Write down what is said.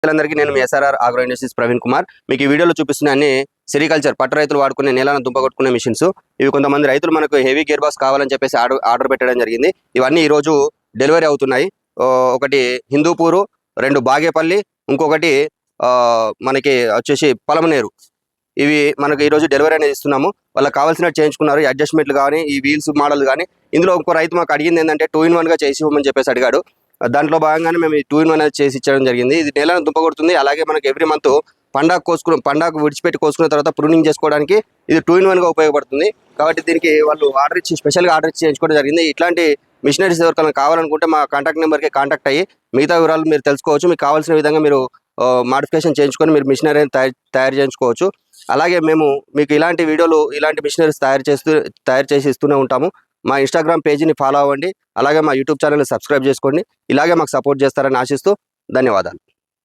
అందరికీ నేను మీ SRR agro industries Praveen Kumar. మీకు ఈ వీడియోలో చూపిస్తున్న అన్ని సెరికల్చర్ పట్టు రైతులు వాడుకునే నేలను దుంపగొట్టుకునే మిషన్స్. ఇవి కొంతమంది రైతులు మనకు హెవీ గేర్ బాక్స్ కావాలని చెప్పేసి ఆర్డర్ పెట్టడం జరిగింది. ఇవన్నీ ఈ రోజు డెలివరీ అవుతున్నాయి. ఒకటి హిందూపూరు, 2 బాగేపల్లి, ఇంకొకటి మనకి వచ్చేసి పలమనేరు. ఇవి మనకు ఈ రోజు డెలివరీ అనేది ఇస్తున్నాము. వాళ్ళకి కావాల్సినట్టు చేయించుకున్నారు. అడ్జస్ట్మెంట్లు కానీ, ఈ వీల్స్ మోడల్ కానీ. ఇందులో ఇంకో రైతు మాకు అడిగింది ఏంటంటే 2-in-1 గా చేసి ఇవ్వమని చెప్పేసి అడిగాడు. దాంట్లో భాగంగానే మేము ఈ 2-in-1 అనేది చేసి ఇచ్చడం జరిగింది. ఇది నేలను దుంపగొడుతుంది. అలాగే మనకి ఎవ్రీ మంత్ పండగ విడిచిపెట్టి కోసుకున్న తర్వాత ప్రూనింగ్ చేసుకోవడానికి ఇది 2-in-1 గా ఉపయోగపడుతుంది. కాబట్టి దీనికి వాళ్ళు స్పెషల్గా ఆర్డర్ ఇచ్చి చేయించుకోవడం జరిగింది. ఇట్లాంటి మిషనరీస్ ఎవరికైనా కావాలనుకుంటే మా కాంటాక్ట్ నెంబర్కి కాంటాక్ట్ అయ్యి మిగతా వివరాలు మీరు తెలుసుకోవచ్చు. మీకు కావాల్సిన విధంగా మీరు మాడిఫికేషన్ చేయించుకొని మీరు మిషనరీ తయారు చేయించుకోవచ్చు. అలాగే మేము మీకు ఇలాంటి వీడియోలు, ఇలాంటి మిషనరీస్ తయారు చేసి ఇస్తూనే ఉంటాము. మా ఇన్స్టాగ్రామ్ పేజీని ఫాలో అవ్వండి. అలాగే మా యూట్యూబ్ ఛానల్ని సబ్స్క్రైబ్ చేసుకోండి. ఇలాగే మాకు సపోర్ట్ చేస్తారని ఆశిస్తూ ధన్యవాదాలు.